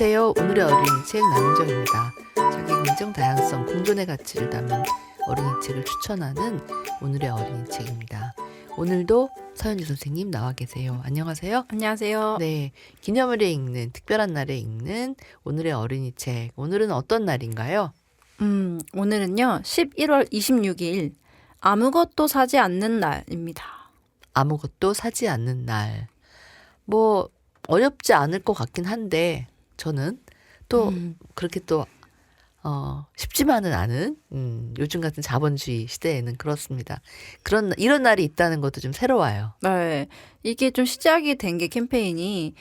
안녕하세요. 오늘의 어린이 책 남정입니다. 자기인정, 다양성, 공존의 가치를 담은 어린이 책을 추천하는 오늘의 어린이 책입니다. 오늘도 서연지 선생님 나와 계세요. 안녕하세요. 안녕하세요. 네, 기념일에 읽는, 특별한 날에 읽는 오늘의 어린이 책. 오늘은 어떤 날인가요? 오늘은요 11월 26일 아무것도 사지 않는 날입니다. 아무것도 사지 않는 날. 뭐 어렵지 않을 것 같긴 한데 저는 또 그렇게 또 쉽지만은 않은 요즘 같은 자본주의 시대에는 그렇습니다. 이런 날이 있다는 것도 좀 새로워요. 네, 이게 좀 시작이 된 게 캠페인이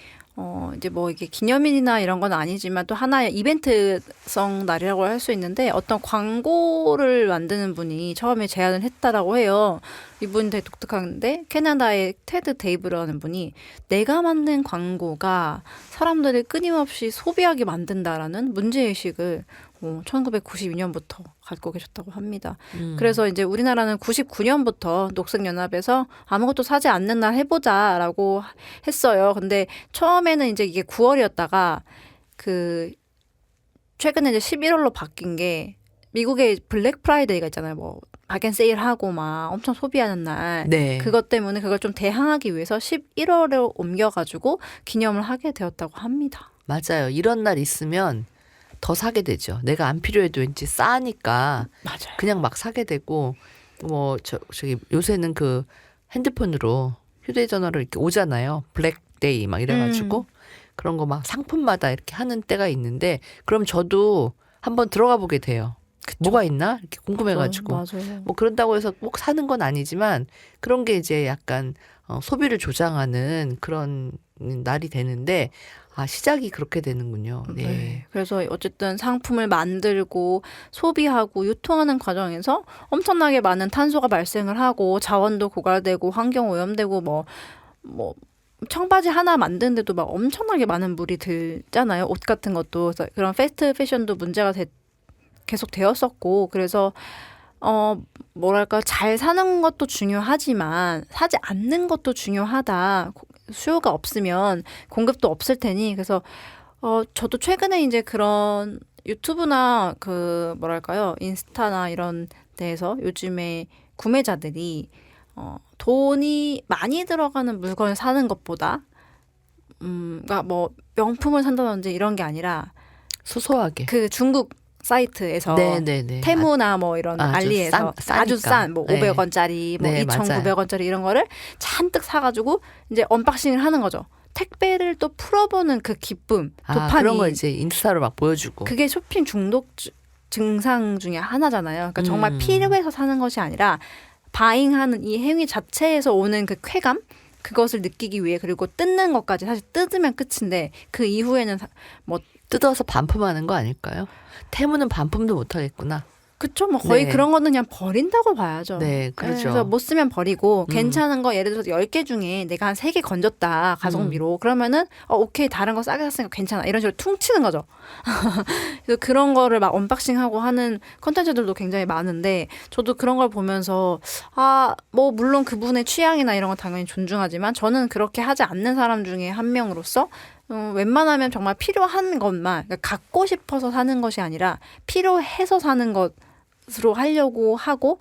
이제 뭐 이게 기념일이나 이런 건 아니지만 또 하나의 이벤트성 날이라고 할 수 있는데 어떤 광고를 만드는 분이 처음에 제안을 했다라고 해요. 이분 되게 독특한데 캐나다의 테드 데이브라는 분이 내가 만든 광고가 사람들을 끊임없이 소비하게 만든다라는 문제의식을 1992년부터 갖고 계셨다고 합니다. 그래서 이제 우리나라는 99년부터 녹색연합에서 아무것도 사지 않는 날 해보자라고 했어요. 근데 처음에는 이제 이게 9월이었다가 최근에 이제 11월로 바뀐 게 미국의 블랙 프라이데이가 있잖아요. 뭐 박앤 세일하고 막 엄청 소비하는 날. 네. 그것 때문에 그걸 좀 대항하기 위해서 11월로 옮겨가지고 기념을 하게 되었다고 합니다. 맞아요. 이런 날 있으면 더 사게 되죠. 내가 안 필요해도 왠지 싸니까 맞아요. 그냥 막 사게 되고 저기 요새는 그 핸드폰으로 휴대전화로 이렇게 오잖아요. 블랙데이 막 이래가지고 그런 거 막 상품마다 이렇게 하는 때가 있는데 그럼 저도 한번 들어가 보게 돼요. 그쵸. 뭐가 있나 이렇게 궁금해가지고 맞아요. 뭐 그런다고 해서 꼭 사는 건 아니지만 그런 게 이제 약간 소비를 조장하는 그런 날이 되는데 시작이 그렇게 되는군요. 네. 네. 그래서 어쨌든 상품을 만들고 소비하고 유통하는 과정에서 엄청나게 많은 탄소가 발생을 하고 자원도 고갈되고 환경 오염되고 뭐 청바지 하나 만드는데도 막 엄청나게 많은 물이 들잖아요. 옷 같은 것도. 그래서 그런 패스트 패션도 문제가 계속 되었었고 그래서 뭐랄까 잘 사는 것도 중요하지만 사지 않는 것도 중요하다. 수요가 없으면 공급도 없을 테니 그래서 저도 최근에 이제 그런 유튜브나 뭐랄까요 인스타나 이런 데에서 요즘에 구매자들이 돈이 많이 들어가는 물건을 사는 것보다 그러니까 뭐 명품을 산다든지 이런 게 아니라 소소하게 그 중국 사이트에서 네네네. 테무나 뭐 이런 알리에서 아주 싼 뭐 500원짜리 뭐 네, 2,900원짜리 이런 거를 잔뜩 사가지고 이제 언박싱을 하는 거죠. 택배를 또 풀어보는 그 기쁨, 도파민. 그런 거 이제 인스타로 막 보여주고. 그게 쇼핑 중독 증상 중에 하나잖아요. 그러니까 정말 필요해서 사는 것이 아니라 바잉하는 이 행위 자체에서 오는 그 쾌감? 그것을 느끼기 위해 그리고 뜯는 것까지 사실 뜯으면 끝인데 그 이후에는 뭐 뜯어서 반품하는 거 아닐까요? 태무는 반품도 못 하겠구나. 그쵸. 뭐 거의 네. 그런 거는 그냥 버린다고 봐야죠. 네, 그렇죠. 그래서 못 쓰면 버리고 괜찮은 거 예를 들어서 10개 중에 내가 한 3개 건졌다. 가성비로. 그러면은 오케이 다른 거 싸게 샀으니까 괜찮아. 이런 식으로 퉁치는 거죠. 그래서 그런 거를 막 언박싱하고 하는 컨텐츠들도 굉장히 많은데 저도 그런 걸 보면서 뭐 물론 그분의 취향이나 이런 건 당연히 존중하지만 저는 그렇게 하지 않는 사람 중에 한 명으로서 웬만하면 정말 필요한 것만 그러니까 갖고 싶어서 사는 것이 아니라 필요해서 사는 것으로 하려고 하고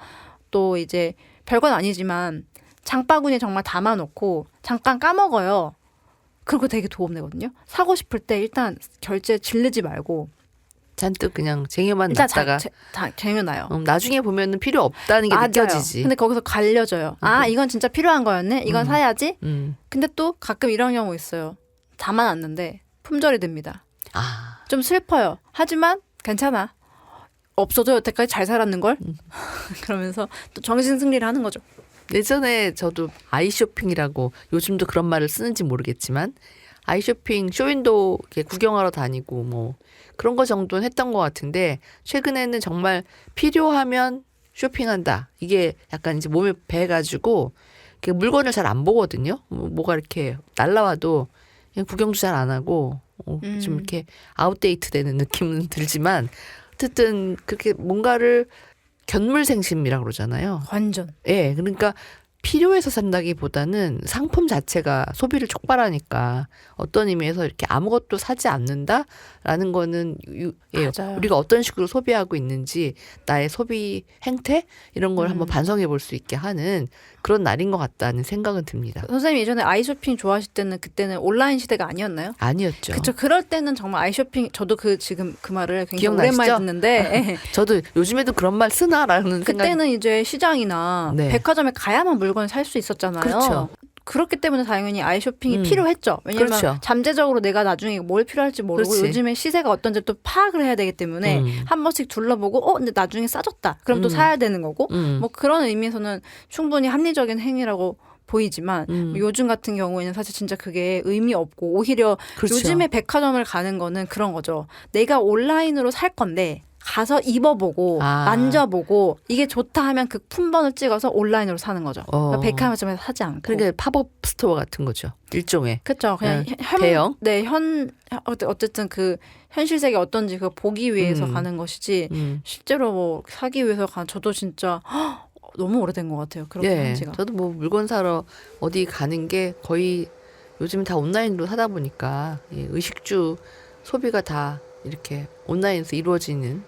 또 이제 별건 아니지만 장바구니에 정말 담아놓고 잠깐 까먹어요. 그리고 되게 도움되거든요. 사고 싶을 때 일단 결제 질르지 말고 잔뜩 그냥 쟁여만 일단 놨다가 쟁여놔요. 나중에 보면은 필요 없다는 게 맞아요. 느껴지지. 근데 거기서 갈려져요. 이건 진짜 필요한 거였네. 이건 사야지. 근데 또 가끔 이런 경우 있어요. 담아놨는데 품절이 됩니다. 좀 슬퍼요. 하지만 괜찮아. 없어도 여태까지 잘 살았는걸? 그러면서 또 정신승리를 하는 거죠. 예전에 저도 아이쇼핑이라고 요즘도 그런 말을 쓰는지 모르겠지만 아이쇼핑 쇼윈도 이렇게 구경하러 다니고 뭐 그런 거 정도는 했던 것 같은데 최근에는 정말 필요하면 쇼핑한다. 이게 약간 이제 몸에 배가지고 물건을 잘 안 보거든요. 뭐가 이렇게 날라와도 그냥 구경도 잘 안 하고 좀 이렇게 아웃데이트 되는 느낌은 들지만 어쨌든 그렇게 뭔가를 견물생심이라고 그러잖아요. 완전. 예, 그러니까 필요해서 산다기보다는 상품 자체가 소비를 촉발하니까 어떤 의미에서 이렇게 아무것도 사지 않는다라는 거는 예, 맞아요. 우리가 어떤 식으로 소비하고 있는지 나의 소비 행태 이런 걸 한번 반성해 볼 수 있게 하는 그런 날인 것 같다는 생각은 듭니다. 선생님 예전에 아이쇼핑 좋아하실 때는 그때는 온라인 시대가 아니었나요? 아니었죠. 그쵸. 그럴 때는 정말 아이쇼핑 저도 지금 그 말을 굉장히 기억나시죠? 오랜만에 듣는데 예. 저도 요즘에도 그런 말 쓰나라는 생각이 그때는 이제 시장이나 네. 백화점에 가야만 물건을 살 수 있었잖아요. 그렇죠. 그렇기 때문에 당연히 아이쇼핑이 필요했죠. 왜냐면 그렇죠. 잠재적으로 내가 나중에 뭘 필요할지 모르고 그렇지. 요즘에 시세가 어떤지 또 파악을 해야 되기 때문에 한 번씩 둘러보고 근데 나중에 싸졌다. 그럼 또 사야 되는 거고 뭐 그런 의미에서는 충분히 합리적인 행위라고 보이지만 요즘 같은 경우에는 사실 진짜 그게 의미 없고 오히려 그렇죠. 요즘에 백화점을 가는 거는 그런 거죠. 내가 온라인으로 살 건데 가서 입어보고 만져보고 이게 좋다 하면 그 품번을 찍어서 온라인으로 사는 거죠. 그러니까 백화점에서 사지 않고. 그러니까 팝업 스토어 같은 거죠. 일종의. 그렇죠. 그냥 대형? 네, 어쨌든 그 현실 세계 어떤지 그거 보기 위해서 가는 것이지 실제로 뭐 사기 위해서 저도 진짜 너무 오래된 것 같아요. 그렇게 한 지가. 저도 뭐 물건 사러 어디 가는 게 거의 요즘 다 온라인으로 사다 보니까 의식주 소비가 다 이렇게 온라인에서 이루어지는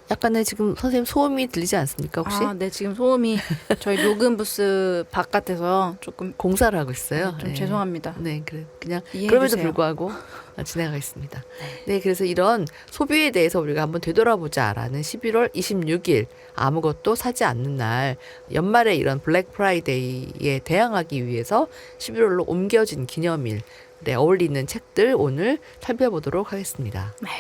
약간의 지금 선생님 소음이 들리지 않습니까 혹시? 네, 지금 소음이 저희 녹음 부스 바깥에서 조금 공사를 하고 있어요. 좀 죄송합니다. 네, 그냥 이해해 그럼에도 주세요. 불구하고 지나가겠습니다. 네, 그래서 이런 소비에 대해서 우리가 한번 되돌아보자라는 11월 26일 아무것도 사지 않는 날 연말에 이런 블랙 프라이데이에 대항하기 위해서 11월로 옮겨진 기념일에 어울리는 책들 오늘 살펴보도록 하겠습니다. 네.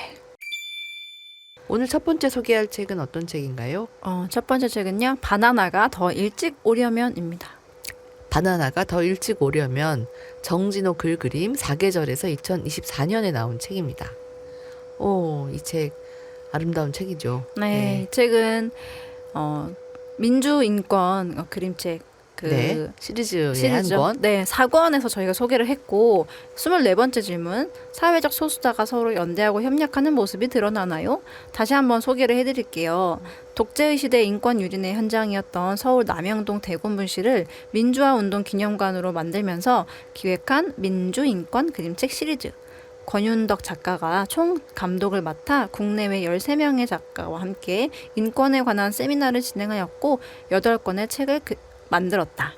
오늘 첫 번째 소개할 책은 어떤 책인가요? 첫 번째 책은요. 바나나가 더 일찍 오려면입니다. 바나나가 더 일찍 오려면 정진호 글 그림 4계절에서 2024년에 나온 책입니다. 이 책 아름다운 책이죠. 네, 이 책은 민주인권 그림책 시리즈의 한 권. 네, 4권에서 저희가 소개를 했고 24번째 질문. 사회적 소수자가 서로 연대하고 협력하는 모습이 드러나나요? 다시 한번 소개를 해드릴게요. 독재의 시대 인권 유린의 현장이었던 서울 남영동 대곤분실을 민주화운동 기념관으로 만들면서 기획한 민주인권 그림책 시리즈. 권윤덕 작가가 총 감독을 맡아 국내외 13명의 작가와 함께 인권에 관한 세미나를 진행하였고 8권의 책을 만들었다.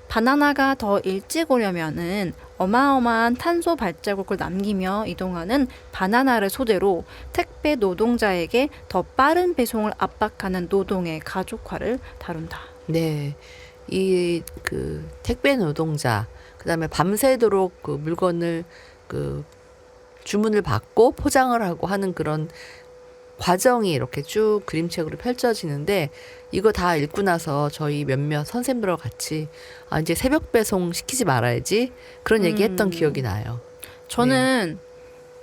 바나나가 더 일찍 오려면은 어마어마한 탄소 발자국을 남기며 이동하는 바나나를 소재로 택배 노동자에게 더 빠른 배송을 압박하는 노동의 가족화를 다룬다. 네. 이 택배 노동자 그다음에 밤새도록 그 물건을 주문을 받고 포장을 하고 하는 그런 과정이 이렇게 쭉 그림책으로 펼쳐지는데 이거 다 읽고 나서 저희 몇몇 선생님들과 같이 이제 새벽 배송 시키지 말아야지 그런 얘기 했던 기억이 나요. 저는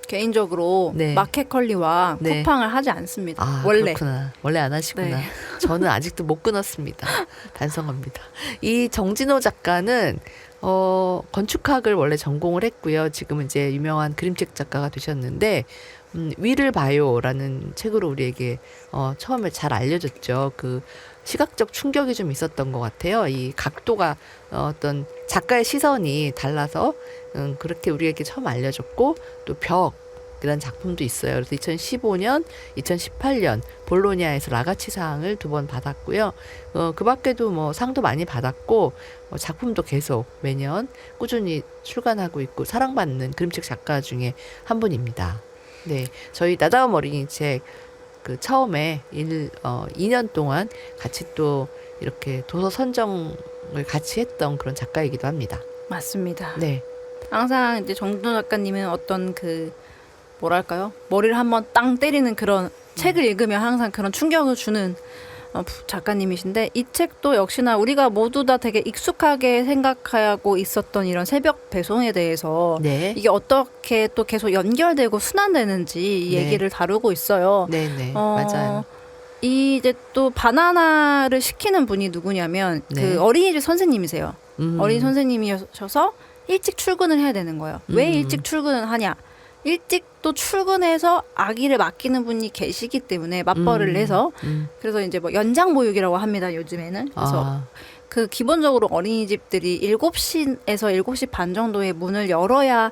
개인적으로 마켓컬리와 쿠팡을 하지 않습니다. 원래. 그렇구나. 원래 안 하시구나. 저는 아직도 못 끊었습니다. 반성합니다. 이 정진호 작가는 건축학을 원래 전공을 했고요. 지금 이제 유명한 그림책 작가가 되셨는데 위를 봐요라는 책으로 우리에게 처음에 잘 알려졌죠. 그 시각적 충격이 좀 있었던 것 같아요. 이 각도가 어떤 작가의 시선이 달라서 그렇게 우리에게 처음 알려졌고 또 벽이라는 작품도 있어요. 그래서 2015년, 2018년 볼로냐에서 라가치상을 2번 받았고요. 그 밖에도 뭐 상도 많이 받았고 작품도 계속 매년 꾸준히 출간하고 있고 사랑받는 그림책 작가 중에 한 분입니다. 네, 저희 나다움 어린이 책 처음에 2년 동안 같이 또 이렇게 도서 선정을 같이 했던 그런 작가이기도 합니다. 맞습니다. 네. 항상 이제 정준호 작가님은 어떤 뭐랄까요? 머리를 한번 땅 때리는 그런 책을 읽으면 항상 그런 충격을 주는 작가님이신데 이 책도 역시나 우리가 모두 다 되게 익숙하게 생각하고 있었던 이런 새벽 배송에 대해서 이게 어떻게 또 계속 연결되고 순환되는지 이 얘기를 다루고 있어요. 네, 맞아요. 이제 또 바나나를 시키는 분이 누구냐면 그 어린이집 선생님이세요. 어린이 선생님이셔서 일찍 출근을 해야 되는 거예요. 왜 일찍 출근을 하냐? 일찍 또 출근해서 아기를 맡기는 분이 계시기 때문에 맞벌이를 해서 그래서 이제 뭐 연장 보육이라고 합니다. 요즘에는. 그래서 그 기본적으로 어린이집들이 7시에서 7시 반 정도에 문을 열어야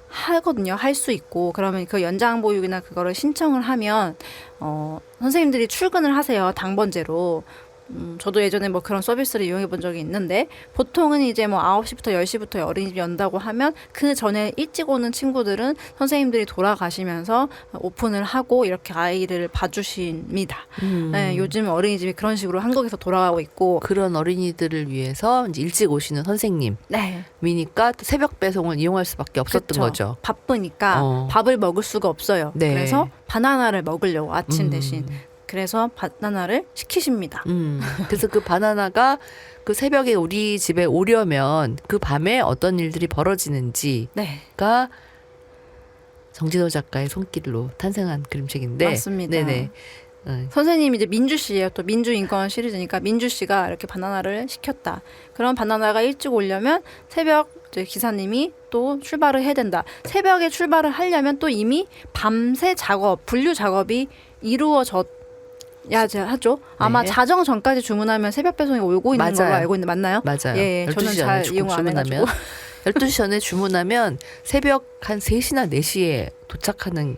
하거든요. 할 수 있고 그러면 그 연장 보육이나 그거를 신청을 하면 선생님들이 출근을 하세요. 당번제로. 저도 예전에 뭐 그런 서비스를 이용해 본 적이 있는데 보통은 이제 뭐 9시부터 10시부터 어린이집 연다고 하면 그 전에 일찍 오는 친구들은 선생님들이 돌아가시면서 오픈을 하고 이렇게 아이를 봐주십니다. 네, 요즘 어린이집이 그런 식으로 한국에서 돌아가고 있고 그런 어린이들을 위해서 이제 일찍 오시는 선생님이니까 네. 또 새벽 배송을 이용할 수밖에 없었던 그쵸. 거죠. 바쁘니까 밥을 먹을 수가 없어요. 네. 그래서 바나나를 먹으려고 아침 대신 그래서 바나나를 시키십니다. 그래서 그 바나나가 그 새벽에 우리 집에 오려면 그 밤에 어떤 일들이 벌어지는지가 네. 정진호 작가의 손길로 탄생한 그림책인데. 맞습니다. 네네. 선생님이 이제 민주 씨예요. 또 민주 인권 시리즈니까 민주 씨가 이렇게 바나나를 시켰다. 그럼 바나나가 일찍 오려면 새벽 이제 기사님이 또 출발을 해야 된다. 새벽에 출발을 하려면 또 이미 밤새 작업, 분류 작업이 이루어졌 하죠. 아마 네. 자정 전까지 주문하면 새벽 배송이 오고 있는 걸로 맞아요. 알고 있는데 맞나요? 맞아요. 예, 저는 12시 잘 전에 이용 안 해가지고. 12시 전에 주문하면 새벽 한 3시나 4시에 도착하는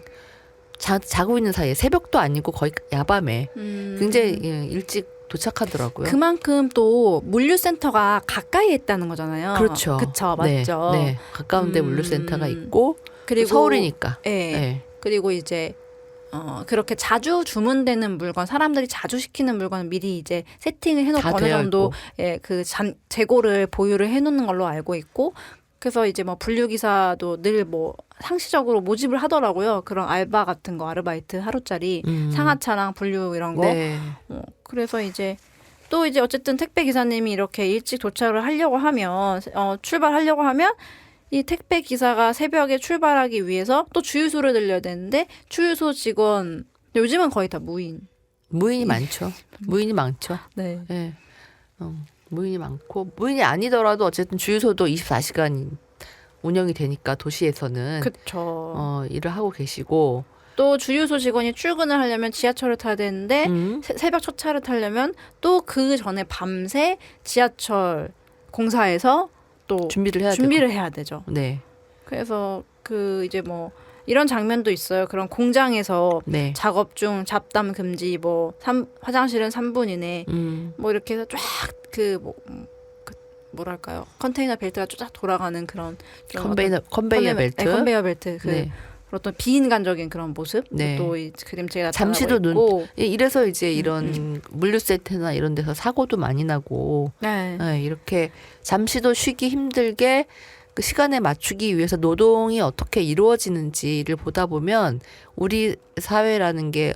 자고 있는 사이에 새벽도 아니고 거의 야밤에 굉장히 일찍 도착하더라고요. 그만큼 또 물류센터가 가까이에 있다는 거잖아요. 그렇죠. 그쵸, 네, 맞죠. 네. 가까운데 물류센터가 있고 그리고 서울이니까. 예. 네. 그리고 이제 그렇게 자주 주문되는 물건, 사람들이 자주 시키는 물건은 미리 이제 세팅을 해놓고 다 어느 되어 정도 있고. 그 재고를 보유를 해놓는 걸로 알고 있고, 그래서 이제 뭐 분류기사도 늘 뭐 상시적으로 모집을 하더라고요. 그런 알바 같은 거, 아르바이트 하루짜리 상하차랑 분류 이런 거. 네. 그래서 이제 또 이제 어쨌든 택배 기사님이 이렇게 일찍 도착을 하려고 하면 출발하려고 하면 이 택배 기사가 새벽에 출발하기 위해서 또 주유소를 들려야 되는데 주유소 직원 요즘은 거의 다 무인. 무인이 많죠. 무인이 많죠. 네. 네. 무인이 많고 무인이 아니더라도 어쨌든 주유소도 24시간 운영이 되니까 도시에서는 그렇죠. 일을 하고 계시고 또 주유소 직원이 출근을 하려면 지하철을 타야 되는데 새벽 첫 차를 타려면 또 그 전에 밤새 지하철 공사에서 또 준비를 해야 되죠. 네. 그래서 그 이제 뭐 이런 장면도 있어요. 그런 공장에서 네. 작업 중 잡담 금지 뭐 화장실은 3분 이내 뭐 이렇게 해서 쫙 뭐랄까요? 컨테이너 벨트가 쫙 돌아가는 그런 컨베이어 벨트. 네, 컨베이어 벨트 네. 어떤 비인간적인 그런 모습 네. 또 이 그림책에 나타나고 잠시도 있고 이래서 이제 이런 물류센터나 이런 데서 사고도 많이 나고 네. 네, 이렇게 잠시도 쉬기 힘들게 그 시간에 맞추기 위해서 노동이 어떻게 이루어지는지를 보다 보면 우리 사회라는 게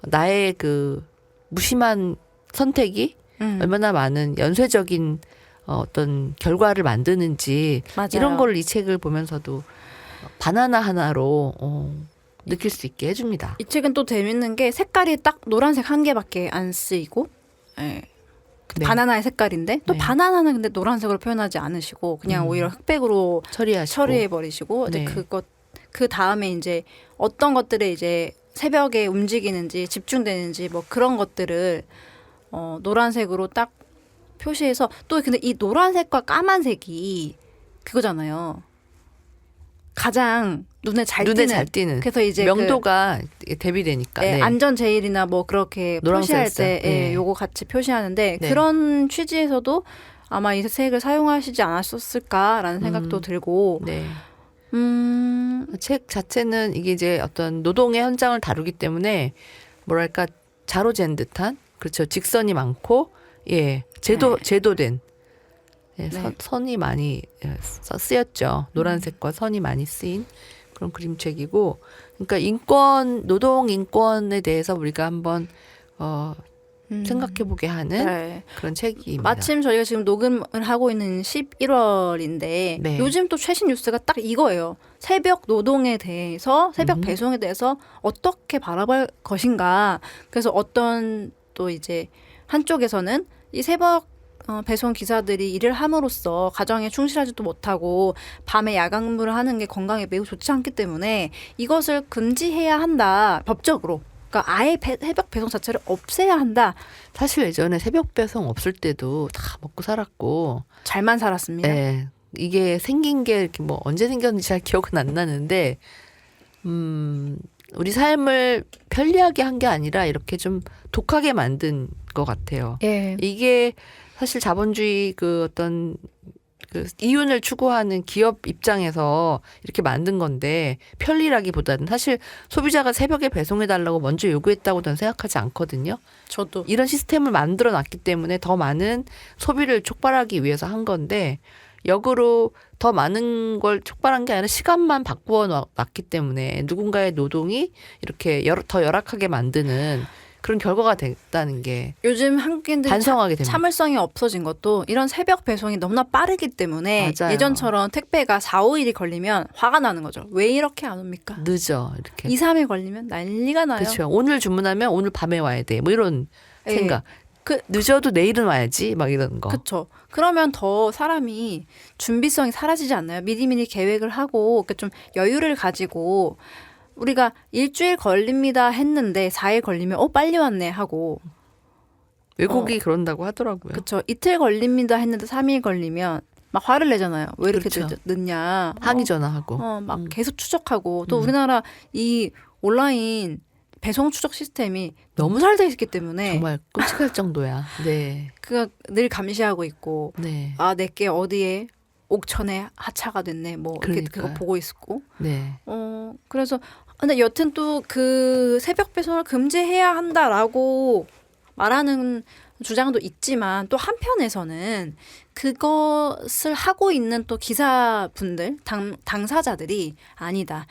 나의 그 무심한 선택이 얼마나 많은 연쇄적인 어떤 결과를 만드는지 맞아요. 이런 걸 이 책을 보면서도 바나나 하나로 느낄 수 있게 해줍니다. 이 책은 또 재밌는 게 색깔이 딱 노란색 한 개밖에 안 쓰이고 네. 네. 바나나의 색깔인데 또 네. 바나나는 근데 노란색으로 표현하지 않으시고 그냥 오히려 흑백으로 처리해 버리시고 네. 이제 그 다음에 이제 어떤 것들에 이제 새벽에 움직이는지 집중되는지 뭐 그런 것들을 노란색으로 딱 표시해서 또 근데 이 노란색과 까만색이 그거잖아요. 가장 눈에 잘 띄는. 그래서 이제 명도가 대비되니까. 네, 네. 안전 제일이나 뭐 그렇게 표시할 때 네. 요거 같이 표시하는데 네. 그런 취지에서도 아마 이 색을 사용하시지 않았었을까라는 생각도 들고. 네. 책 자체는 이게 이제 어떤 노동의 현장을 다루기 때문에 뭐랄까 자로잰 듯한 그렇죠. 직선이 많고 제도된 네, 선이 많이 쓰였죠. 노란색과 선이 많이 쓰인 그런 그림책이고, 그러니까 노동 인권에 대해서 우리가 한번 생각해보게 하는 그런 책입니다. 마침 저희가 지금 녹음을 하고 있는 11월인데 네. 요즘 또 최신 뉴스가 딱 이거예요. 새벽 노동에 대해서 새벽 배송에 대해서 어떻게 바라볼 것인가. 그래서 어떤 또 이제 한쪽에서는 이 새벽 배송 기사들이 일을 함으로써 가정에 충실하지도 못하고 밤에 야간 근무를 하는 게 건강에 매우 좋지 않기 때문에 이것을 금지해야 한다. 법적으로. 그러니까 아예 새벽 배송 자체를 없애야 한다. 사실 예전에 새벽 배송 없을 때도 다 먹고 살았고, 잘만 살았습니다. 네, 이게 생긴 게 이렇게 뭐 언제 생겼는지 잘 기억은 안 나는데, 우리 삶을 편리하게 한 게 아니라 이렇게 좀 독하게 만든 것 같아요. 예. 이게 사실 자본주의 그 어떤 그 이윤을 추구하는 기업 입장에서 이렇게 만든 건데, 편리라기보다는 사실 소비자가 새벽에 배송해 달라고 먼저 요구했다고 저는 생각하지 않거든요. 저도 이런 시스템을 만들어 놨기 때문에 더 많은 소비를 촉발하기 위해서 한 건데, 역으로 더 많은 걸 촉발한 게 아니라 시간만 바꾸어 놨기 때문에 누군가의 노동이 이렇게 더 열악하게 만드는 그런 결과가 됐다는 게 요즘 한국인들이 반성하게 됩니다. 참을성이 없어진 것도 이런 새벽 배송이 너무나 빠르기 때문에 맞아요. 예전처럼 택배가 4, 5일이 걸리면 화가 나는 거죠. 왜 이렇게 안 옵니까? 늦어 이렇게. 2, 3일 걸리면 난리가 나요. 그렇죠. 오늘 주문하면 오늘 밤에 와야 돼. 뭐 이런 예. 생각. 늦어도 내일은 와야지. 막 이런 거. 그렇죠. 그러면 더 사람이 준비성이 사라지지 않나요? 미리미리 계획을 하고 그러니까 좀 여유를 가지고 우리가 일주일 걸립니다 했는데 4일 걸리면 빨리 왔네 하고 외국이 그런다고 하더라고요. 그렇죠. 이틀 걸립니다 했는데 3일 걸리면 막 화를 내잖아요. 왜 이렇게 그렇죠. 늦냐. 항의 전화하고. 막 계속 추적하고 또 우리나라 이 온라인 배송 추적 시스템이 너무 잘 돼 있기 때문에 정말 끔찍할 정도야. 네. 그가 늘 감시하고 있고 네. 아 내게 어디에 옥천에 하차가 됐네 뭐 이렇게 그러니까요. 그거 보고 있고 네. 그래서 근데 여튼 또 그 새벽 배송을 금지해야 한다라고 말하는 주장도 있지만 또 한편에서는 그것을 하고 있는 또 기사분들 당사자들이 아니다.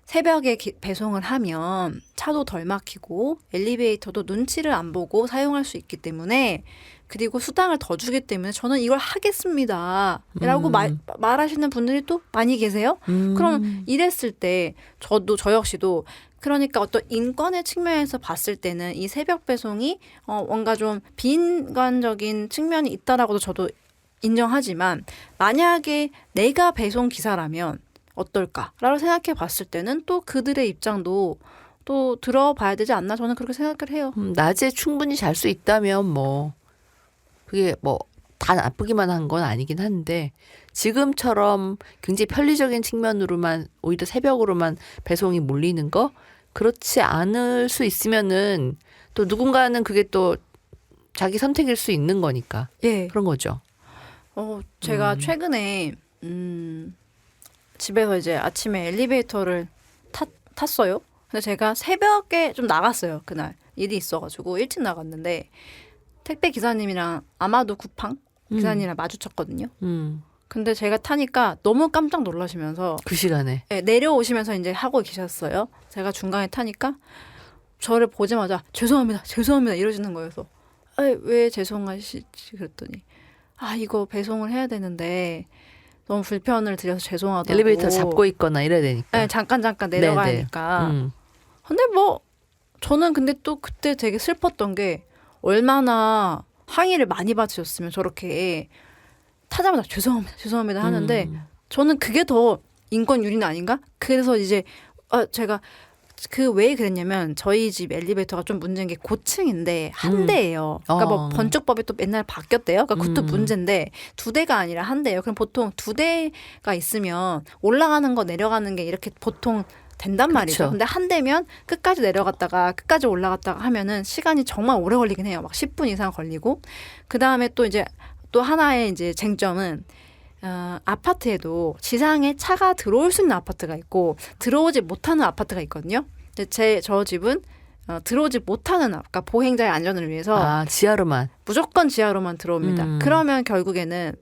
새벽에 배송을 하면 차도 덜 막히고 엘리베이터도 눈치를 안 보고 사용할 수 있기 때문에 그리고 수당을 더 주기 때문에 저는 이걸 하겠습니다. 라고 말하시는 분들이 또 많이 계세요. 그럼 이랬을 때 저 역시도 그러니까 어떤 인권의 측면에서 봤을 때는 이 새벽 배송이 뭔가 좀 비인간적인 측면이 있다라고도 저도 인정하지만 만약에 내가 배송 기사라면 어떨까라고 생각해 봤을 때는 또 그들의 입장도 또 들어봐야 되지 않나 저는 그렇게 생각을 해요. 낮에 충분히 잘 수 있다면 뭐 그게 뭐 다 나쁘기만 한 건 아니긴 한데, 지금처럼 굉장히 편리적인 측면으로만 오히려 새벽으로만 배송이 몰리는 거, 그렇지 않을 수 있으면은 또 누군가는 그게 또 자기 선택일 수 있는 거니까. 예. 그런 거죠. 제가 최근에 집에서 이제 아침에 엘리베이터를 탔어요. 근데 제가 새벽에 좀 나갔어요. 그날 일이 있어가지고 일찍 나갔는데 택배 기사님이랑 아마도 쿠팡 기사님이랑 마주쳤거든요. 근데 제가 타니까 너무 깜짝 놀라시면서 그 시간에. 네, 내려오시면서 이제 하고 계셨어요. 제가 중간에 타니까 저를 보자마자 죄송합니다, 죄송합니다 이러시는 거여서 왜 죄송하시지 그랬더니 이거 배송을 해야 되는데 너무 불편을 드려서 죄송하다고. 엘리베이터 잡고 있거나 이래야 되니까. 네, 잠깐 내려가야 하니까. 근데 뭐 저는 근데 또 그때 되게 슬펐던 게 얼마나 항의를 많이 받으셨으면 저렇게 타자마자 죄송합니다 하는데 저는 그게 더 인권 유린 아닌가? 그래서 이제 제가 왜 그랬냐면 저희 집 엘리베이터가 좀 문제인 게 고층인데 한 대예요. 그러니까 뭐 건축법이 또 맨날 바뀌었대요. 그러니까 그것도 문제인데 2대가 아니라 한 대예요. 그럼 보통 2대가 있으면 올라가는 거 내려가는 게 이렇게 보통 된단 말이죠. 그렇죠. 근데 한 대면 끝까지 내려갔다가 끝까지 올라갔다가 하면은 시간이 정말 오래 걸리긴 해요. 막 10분 이상 걸리고. 그다음에 또 이제 또 하나의 이제 쟁점은 아파트에도 지상에 차가 들어올 수 있는 아파트가 있고 들어오지 못하는 아파트가 있거든요. 근데 저 집은 들어오지 못하는 그러니까 보행자의 안전을 위해서 지하로만. 무조건 지하로만 들어옵니다. 그러면 결국에는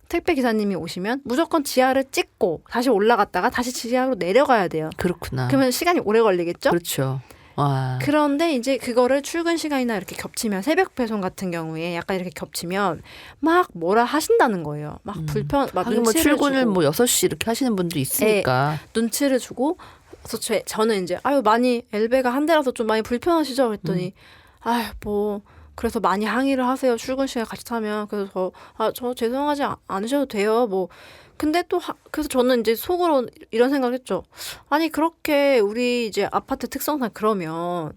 택배 기사님이 오시면 무조건 지하를 찍고 다시 올라갔다가 다시 지하로 내려가야 돼요. 그렇구나. 그러면 시간이 오래 걸리겠죠? 그렇죠. 와. 그런데 이제 그거를 출근 시간이나 이렇게 겹치면 새벽 배송 같은 경우에 약간 이렇게 겹치면 막 뭐라 하신다는 거예요. 막 막 하긴 뭐 눈치를 출근을 주고. 뭐 6시 이렇게 하시는 분도 있으니까. 눈치를 주고 그래서 저는 이제 많이 엘베가 한 대라서 좀 많이 불편하시죠? 그랬더니 뭐 그래서 많이 항의를 하세요. 출근 시간에 같이 타면. 그래서 저 죄송하지 않으셔도 돼요. 뭐 근데 또 그래서 저는 이제 속으로 이런 생각을 했죠. 아니 그렇게 우리 이제 아파트 특성상 그러면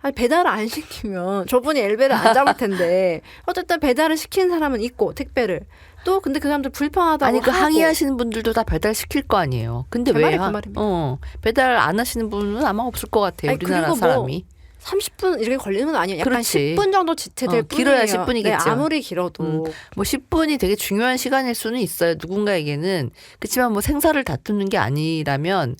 아니 배달을 안 시키면 저분이 엘베를 안 잡을 텐데 어쨌든 배달을 시키는 사람은 있고 택배를 또 근데 그 사람들 불편하다고 아니 그 하고 항의하시는 분들도 다 배달 시킬 거 아니에요. 근데 제 왜 말이 그 말입니다. 배달 안 하시는 분은 아마 없을 것 같아요. 아니, 우리나라 그리고 사람이. 30분 이렇게 걸리는 건 아니에요. 약간 그렇지. 10분 정도 지체될 길어야 뿐이에요. 10분이겠죠. 네, 아무리 길어도. 뭐 10분이 되게 중요한 시간일 수는 있어요. 누군가에게는. 그렇지만 뭐 생사를 다투는 게 아니라면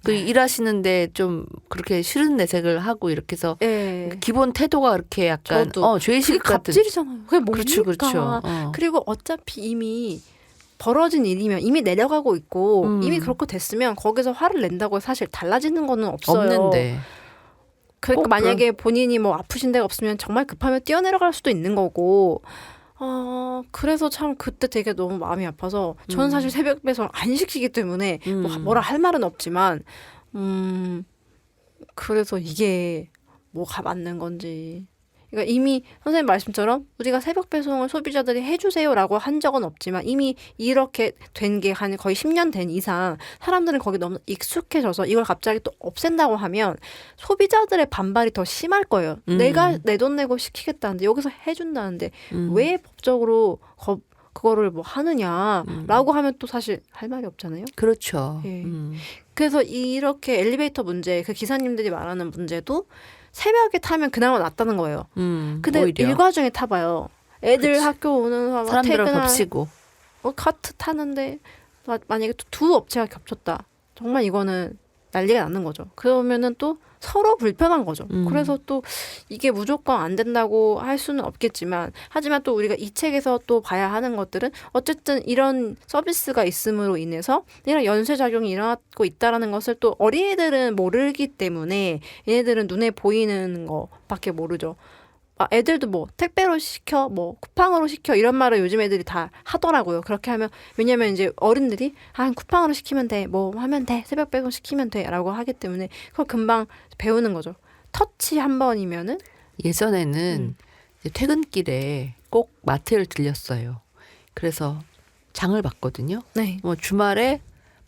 그 일하시는데 좀 그렇게 싫은 내색을 하고 이렇게 해서 네. 기본 태도가 그렇게 약간 저도. 죄의식 그게 같은. 갑질이잖아요. 그게 뭡니까? 그렇죠, 그렇죠. 그리고 어차피 이미 벌어진 일이면 이미 내려가고 있고 이미 그렇게 됐으면 거기서 화를 낸다고 사실 달라지는 거는 없어요. 없는데. 그러니까 꼭 만약에 본인이 뭐 아프신 데가 없으면 정말 급하면 뛰어내려갈 수도 있는 거고. 그래서 참 그때 되게 너무 마음이 아파서 저는 사실 새벽 배송 안 시키기 때문에 뭐라 할 말은 없지만 그래서 이게 뭐가 맞는 건지. 그러니까 이미 선생님 말씀처럼 우리가 새벽 배송을 소비자들이 해주세요라고 한 적은 없지만 이미 이렇게 된 게 한 거의 10년 된 이상 사람들은 거기 너무 익숙해져서 이걸 갑자기 또 없앤다고 하면 소비자들의 반발이 더 심할 거예요. 내가 내 돈 내고 시키겠다는데 여기서 해준다는데 왜 법적으로 그거를 뭐 하느냐라고 하면 또 사실 할 말이 없잖아요. 그렇죠. 예. 그래서 이렇게 엘리베이터 문제, 그 기사님들이 말하는 문제도 새벽에 타면 그나마 낫다는 거예요. 근데 오히려. 일과 중에 타봐요. 애들 그치. 학교 오는 사람 사람들은 퇴근할 겹치고. 카트 타는데 만약에 또 두 업체가 겹쳤다. 정말 이거는 난리가 나는 거죠. 그러면은 또 서로 불편한 거죠. 그래서 또 이게 무조건 안 된다고 할 수는 없겠지만 하지만 또 우리가 이 책에서 또 봐야 하는 것들은 어쨌든 이런 서비스가 있음으로 인해서 이런 연쇄작용이 일어나고 있다라는 것을 또 어린이들은 모르기 때문에 얘네들은 눈에 보이는 거밖에 모르죠. 애들도 뭐 택배로 시켜 뭐 쿠팡으로 시켜 이런 말을 요즘 애들이 다 하더라고요. 그렇게 하면 왜냐면 이제 어른들이 쿠팡으로 시키면 돼 뭐 하면 돼 새벽 배송 시키면 돼라고 하기 때문에 그걸 금방 배우는 거죠. 터치 한 번이면은 예전에는 이제 퇴근길에 꼭 마트를 들렸어요. 그래서 장을 봤거든요. 네. 뭐 주말에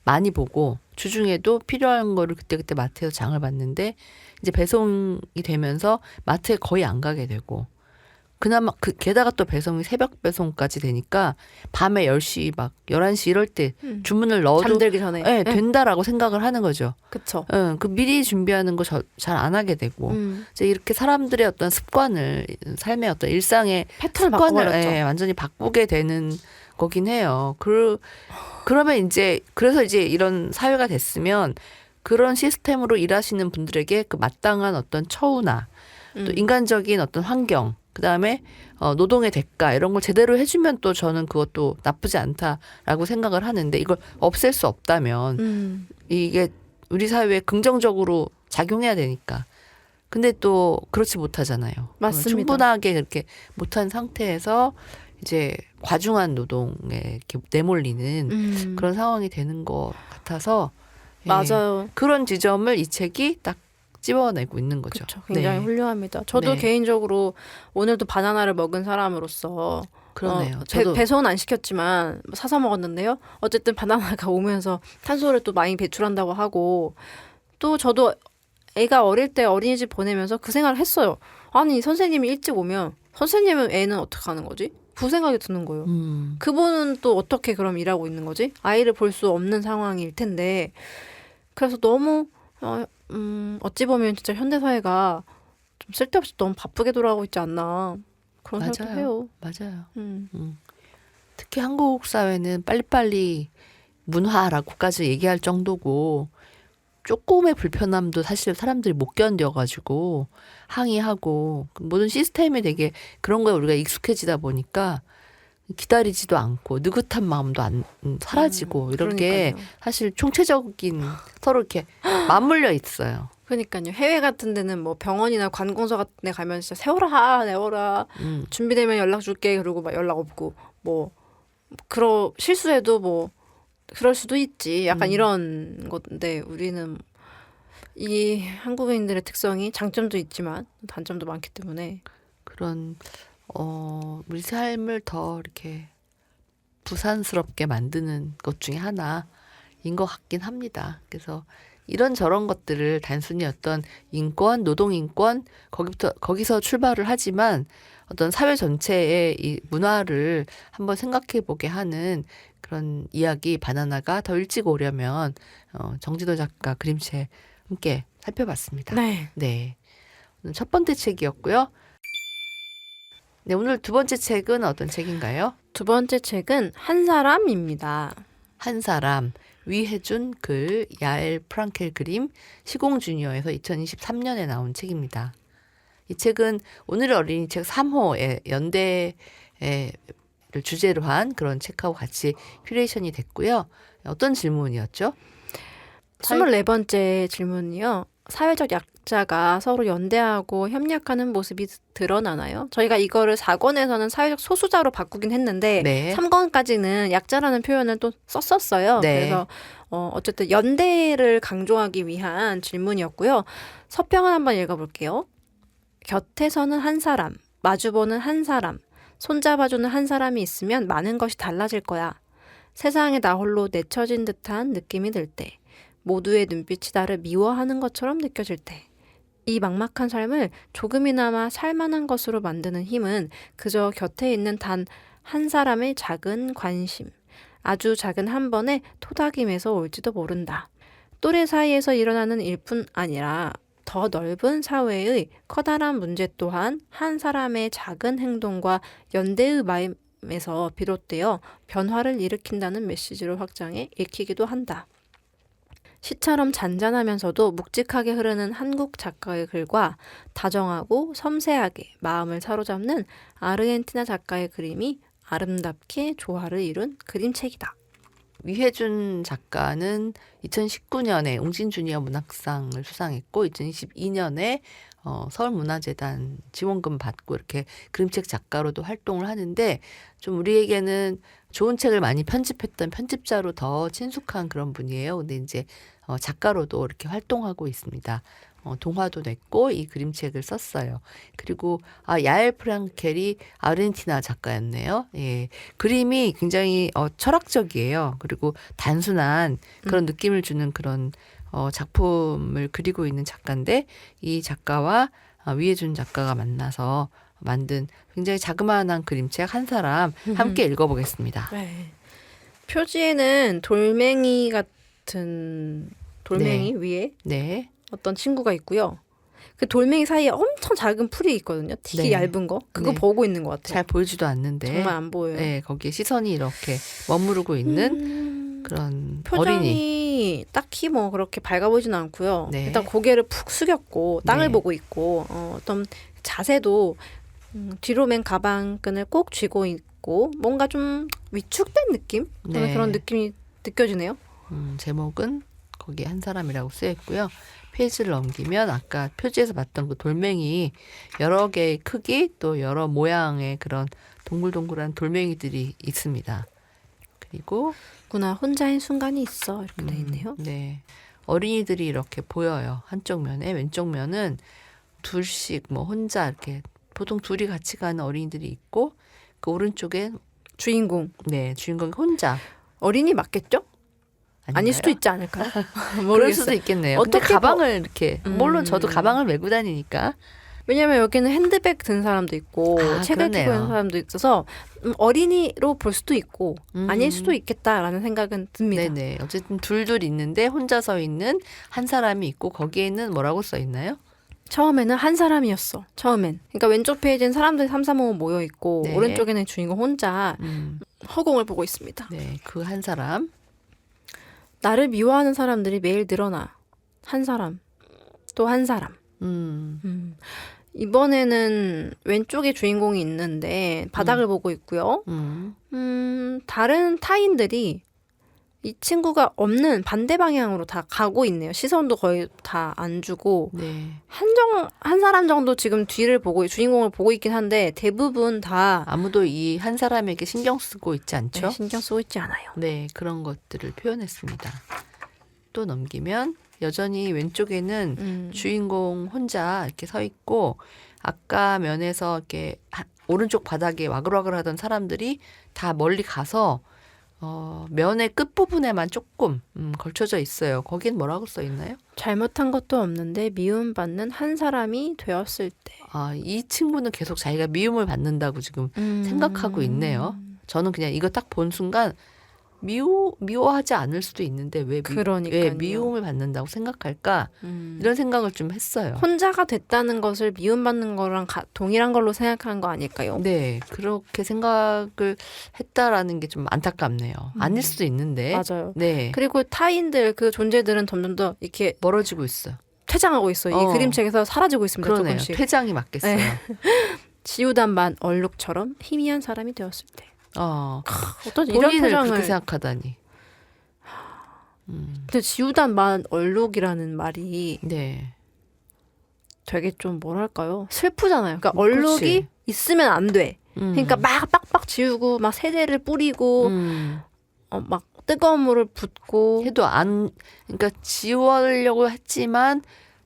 많이 보고 주중에도 필요한 거를 그때그때 마트에서 장을 봤는데 이제 배송이 되면서 마트에 거의 안 가게 되고 그나마 게다가 또 배송이 새벽 배송까지 되니까 밤에 10시 막 11시 이럴 때 주문을 넣어도 잠들기 전에 네, 된다라고 생각을 하는 거죠. 그쵸. 그 미리 준비하는 거 잘 안 하게 되고 이제 이렇게 사람들의 어떤 습관을 삶의 어떤 일상의 패턴을 습관을 바꿔버렸죠. 완전히 바꾸게 되는 거긴 해요. 그러면 이제 그래서 이제 이런 사회가 됐으면 그런 시스템으로 일하시는 분들에게 그 마땅한 어떤 처우나 또 인간적인 어떤 환경 그다음에 노동의 대가 이런 걸 제대로 해주면 또 저는 그것도 나쁘지 않다라고 생각을 하는데 이걸 없앨 수 없다면 이게 우리 사회에 긍정적으로 작용해야 되니까. 근데 또 그렇지 못하잖아요. 맞습니다. 충분하게 그렇게 못한 상태에서 이제 과중한 노동에 이렇게 내몰리는 그런 상황이 되는 것 같아서 예, 맞아요. 그런 지점을 이 책이 딱 집어내고 있는 거죠. 그렇죠. 굉장히 네. 훌륭합니다. 저도 네. 개인적으로 오늘도 바나나를 먹은 사람으로서 그러네요. 저도 배송은 안 시켰지만 사서 먹었는데요. 어쨌든 바나나가 오면서 탄소를 또 많이 배출한다고 하고 또 저도 애가 어릴 때 어린이집 보내면서 그 생각을 했어요. 아니 선생님이 일찍 오면 선생님은 애는 어떻게 하는 거지? 그 생각이 드는 거예요. 그분은 또 어떻게 그럼 일하고 있는 거지? 아이를 볼 수 없는 상황일 텐데 그래서 너무 어찌 보면 진짜 현대사회가 좀 쓸데없이 너무 바쁘게 돌아가고 있지 않나 그런 생각도 해요. 맞아요. 특히 한국 사회는 빨리빨리 문화라고까지 얘기할 정도고 조금의 불편함도 사실 사람들이 못 견뎌가지고 항의하고 모든 시스템이 되게 그런 거에 우리가 익숙해지다 보니까 기다리지도 않고 느긋한 마음도 안 사라지고 이런 게 그러니까요. 사실 총체적인 서로 이렇게 맞물려 있어요. 그러니까요. 해외 같은 데는 뭐 병원이나 관공서 같은 데 가면 진짜 세워라 준비되면 연락 줄게 그러고 막 연락 없고 뭐 실수해도 뭐 그럴 수도 있지 약간 이런 건데 우리는 이 한국인들의 특성이 장점도 있지만 단점도 많기 때문에 그런 우리 삶을 더 이렇게 부산스럽게 만드는 것 중에 하나인 것 같긴 합니다. 그래서 이런저런 것들을 단순히 어떤 인권, 노동인권 거기서 출발을 하지만 어떤 사회 전체의 이 문화를 한번 생각해 보게 하는 그런 이야기 바나나가 더 일찍 오려면 정지도 작가 그림책 함께 살펴봤습니다. 네. 네. 오늘 첫 번째 책이었고요. 네, 오늘 두 번째 책은 어떤 책인가요? 두 번째 책은 한 사람입니다. 한 사람, 위혜준 글, 야엘 프랑켈 그림, 시공 주니어에서 2023년에 나온 책입니다. 이 책은 오늘의 어린이 책 3호의 연대를 주제로 한 그런 책하고 같이 큐레이션이 됐고요. 어떤 질문이었죠? 24번째 질문이요. 사회적 약자가 서로 연대하고 협력하는 모습이 드러나나요? 저희가 이거를 4권에서는 사회적 소수자로 바꾸긴 했는데 네. 3권까지는 약자라는 표현을 또 썼었어요. 네. 그래서 어쨌든 연대를 강조하기 위한 질문이었고요. 서평을 한번 읽어볼게요. 곁에서는 한 사람, 마주보는 한 사람, 손잡아주는 한 사람이 있으면 많은 것이 달라질 거야. 세상에 나 홀로 내쳐진 듯한 느낌이 들 때, 모두의 눈빛이 나를 미워하는 것처럼 느껴질 때, 이 막막한 삶을 조금이나마 살만한 것으로 만드는 힘은 그저 곁에 있는 단 한 사람의 작은 관심, 아주 작은 한 번의 토닥임에서 올지도 모른다. 또래 사이에서 일어나는 일뿐 아니라 더 넓은 사회의 커다란 문제 또한 한 사람의 작은 행동과 연대의 마음에서 비롯되어 변화를 일으킨다는 메시지로 확장해 읽히기도 한다. 시처럼 잔잔하면서도 묵직하게 흐르는 한국 작가의 글과 다정하고 섬세하게 마음을 사로잡는 아르헨티나 작가의 그림이 아름답게 조화를 이룬 그림책이다. 위혜준 작가는 2019년에 웅진 주니어 문학상을 수상했고 2022년에 서울문화재단 지원금 받고 이렇게 그림책 작가로도 활동을 하는데 좀 우리에게는 좋은 책을 많이 편집했던 편집자로 더 친숙한 그런 분이에요. 근데 이제 작가로도 이렇게 활동하고 있습니다. 동화도 냈고 이 그림책을 썼어요. 그리고 야엘 프랑켈이 아르헨티나 작가였네요. 예, 그림이 굉장히 철학적이에요. 그리고 단순한 그런 느낌을 주는 그런 작품을 그리고 있는 작가인데 이 작가와 위혜준 작가가 만나서 만든 굉장히 자그마한 그림책 한 사람 함께 읽어보겠습니다. 네. 표지에는 돌멩이 같은 돌멩이 위에 네. 어떤 친구가 있고요. 그 돌멩이 사이에 엄청 작은 풀이 있거든요. 되게 네. 얇은 거. 그거 네. 보고 있는 것 같아요. 잘 보이지도 않는데 정말 안 보여요. 네, 거기에 시선이 이렇게 머무르고 있는 그런 표정이 어린이. 딱히 뭐 그렇게 밝아 보이지는 않고요. 네. 일단 고개를 푹 숙였고 땅을 네. 보고 있고 어떤 자세도 뒤로 맨 가방끈을 꼭 쥐고 있고 뭔가 좀 위축된 느낌? 네. 그런 느낌이 느껴지네요. 제목은 거기에 한 사람이라고 쓰여 있고요. 페이지를 넘기면 아까 표지에서 봤던 그 돌멩이 여러 개의 크기 또 여러 모양의 그런 동글동글한 돌멩이들이 있습니다. 그리고 구나 혼자인 순간이 있어 이렇게 돼 있네요. 네. 어린이들이 이렇게 보여요. 한쪽 면에 왼쪽 면은 둘씩 뭐 혼자 이렇게 보통 둘이 같이 가는 어린이들이 있고 그 오른쪽에 주인공 네, 주인공이 혼자. 어린이 맞겠죠? 아닐 아닌가요? 수도 있지 않을까요? 그럴 모르겠어요. 수도 있겠네요. 근데 어떻게 가방을 이렇게 물론 저도 가방을 메고 다니니까 왜냐면 여기는 핸드백 든 사람도 있고 책을 그렇네요. 끼고 있는 사람도 있어서 어린이로 볼 수도 있고 아닐 수도 있겠다라는 생각은 듭니다. 네네. 어쨌든 둘둘 있는데 혼자 서 있는 한 사람이 있고 거기에는 뭐라고 써 있나요? 처음에는 한 사람이었어. 처음엔. 그러니까 왼쪽 페이지는 사람들이 3, 4, 5 모여 있고 네. 오른쪽에는 주인공 혼자 허공을 보고 있습니다. 네, 그 한 사람. 나를 미워하는 사람들이 매일 늘어나. 한 사람. 또 한 사람. 이번에는 왼쪽에 주인공이 있는데 바닥을 보고 있고요. 다른 타인들이 이 친구가 없는 반대 방향으로 다 가고 있네요. 시선도 거의 다 안 주고 네. 한 사람 정도 지금 뒤를 보고 주인공을 보고 있긴 한데 대부분 다 아무도 이 한 사람에게 신경 쓰고 있지 않죠? 네, 신경 쓰고 있지 않아요. 네, 그런 것들을 표현했습니다. 또 넘기면 여전히 왼쪽에는 주인공 혼자 이렇게 서 있고 아까 면에서 이렇게 오른쪽 바닥에 와글와글하던 사람들이 다 멀리 가서 면의 끝부분에만 조금 걸쳐져 있어요. 거긴 뭐라고 써 있나요? 잘못한 것도 없는데 미움받는 한 사람이 되었을 때. 아, 이 친구는 계속 자기가 미움을 받는다고 지금 생각하고 있네요. 저는 그냥 이거 딱 본 순간 미워하지 않을 수도 있는데 왜 그러니까요. 미움을 받는다고 생각할까? 이런 생각을 좀 했어요. 혼자가 됐다는 것을 미움받는 거랑 동일한 걸로 생각하는 거 아닐까요? 네, 그렇게 생각을 했다라는 게 좀 안타깝네요. 아닐 수도 있는데. 맞아요. 네, 그리고 타인들 그 존재들은 점점 더 이렇게 멀어지고 있어요. 퇴장하고 있어요. 이 그림책에서 사라지고 있습니다. 그러네요. 조금씩. 퇴장이 맞겠어요. 네. 지우단만 얼룩처럼 희미한 사람이 되었을 때. 어떤 이런 본인을 표정을. 그렇게 생각하다니. 근데 지우단만 얼룩이라는 말이 네. 되게 좀 뭐랄까요? 슬프잖아요. 그러니까 그렇지. 얼룩이 있으면 안 돼. 그러니까 막 빡빡 지우고 막 세제를 뿌리고 막 뜨거운 물을 붓고 해도 그러니까 지우려고 했지만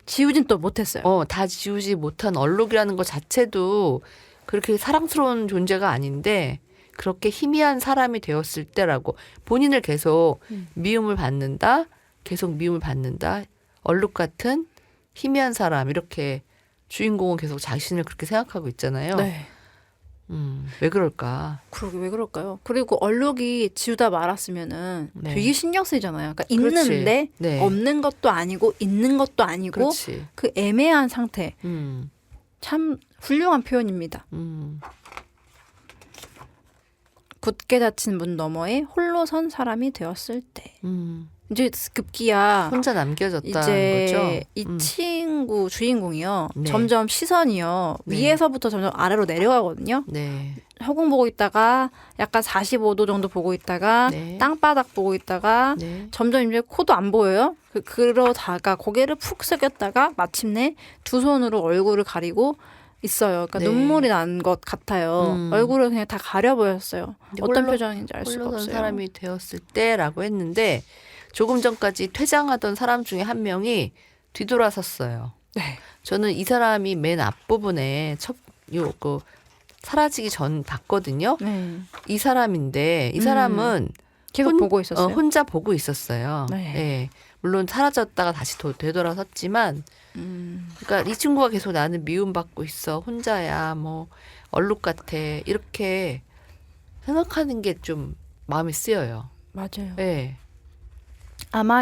지우진 또 못했어요. 다 지우지 못한 얼룩이라는 것 자체도 그렇게 사랑스러운 존재가 아닌데 그렇게 희미한 사람이 되었을 때라고 본인을 계속 미움을 받는다, 계속 미움을 받는다, 얼룩 같은 희미한 사람 이렇게 주인공은 계속 자신을 그렇게 생각하고 있잖아요. 네. 왜 그럴까? 그러게 왜 그럴까요? 그리고 얼룩이 지우다 말았으면은 네. 되게 신경 쓰이잖아요. 그러니까 그렇지. 있는데 네. 없는 것도 아니고 있는 것도 아니고 그렇지. 그 애매한 상태. 참 훌륭한 표현입니다. 굳게 닫힌 문 너머에 홀로 선 사람이 되었을 때. 이제 급기야 혼자 남겨졌다는 이제 거죠. 이 친구 주인공이요. 네. 점점 시선이요. 네. 위에서부터 점점 아래로 내려가거든요. 네. 허공 보고 있다가 약간 45도 정도 보고 있다가 네. 땅바닥 보고 있다가 네. 점점 이제 코도 안 보여요. 그러다가 고개를 푹 숙였다가 마침내 두 손으로 얼굴을 가리고 있어요. 그러니까 네. 눈물이 난 것 같아요. 얼굴을 그냥 다 가려 보였어요. 근데 어떤 홀로- 표정인지 알 수가 홀로 선 없어요. 사람이 되었을 때라고 했는데 조금 전까지 퇴장하던 사람 중에 한 명이 뒤돌아섰어요. 네. 저는 이 사람이 맨 앞부분에 그 사라지기 전 봤거든요. 네. 이 사람인데 이 사람은 계속 보고 있었어요. 혼자 보고 있었어요. 네. 예. 물론 사라졌다가 다시 되돌아섰지만 그러니까 이 친구가 계속 나는 미움받고 있어. 혼자야. 뭐 얼룩 같아. 이렇게 생각하는 게 좀 마음이 쓰여요. 맞아요. 예. 아마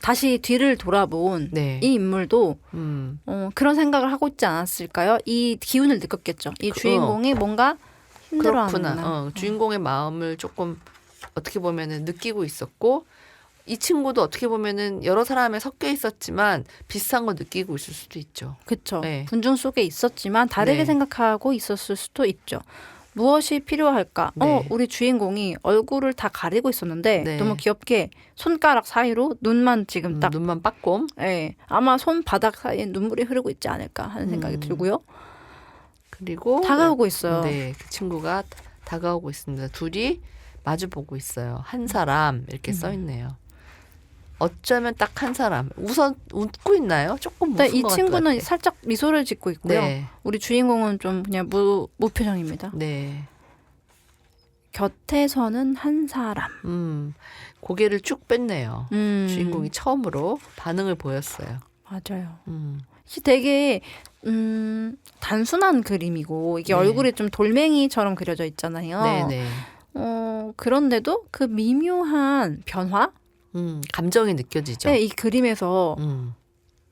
다시 뒤를 돌아본 네. 이 인물도 그런 생각을 하고 있지 않았을까요? 이 기운을 느꼈겠죠. 이 주인공이 뭔가 힘들어하는 그렇구나. 주인공의 마음을 조금 어떻게 보면은 느끼고 있었고 이 친구도 어떻게 보면은 여러 사람에 섞여 있었지만 비슷한 거 느끼고 있을 수도 있죠. 그렇죠. 네. 군중 속에 있었지만 다르게 네. 생각하고 있었을 수도 있죠. 무엇이 필요할까? 네. 우리 주인공이 얼굴을 다 가리고 있었는데 네. 너무 귀엽게 손가락 사이로 눈만 지금 딱 눈만 빠꼼. 예, 아마 손바닥 사이에 눈물이 흐르고 있지 않을까 하는 생각이 들고요. 그리고 다가오고 있어요. 네, 그 친구가 다가오고 있습니다. 둘이 마주 보고 있어요. 한 사람 이렇게 써 있네요. 어쩌면 딱 한 사람. 웃고 있나요? 조금 근데 웃은 이 것 친구는 같아요. 살짝 미소를 짓고 있고요. 네, 우리 주인공은 좀 그냥 무표정입니다. 네. 곁에 서는 한 사람. 고개를 쭉 뺐네요. 주인공이 처음으로 반응을 보였어요. 맞아요. 음, 이게 되게 단순한 그림이고 이게 네. 얼굴이 좀 돌멩이처럼 그려져 있잖아요. 네네. 그런데도 그 미묘한 변화? 감정이 느껴지죠. 네, 이 그림에서 음.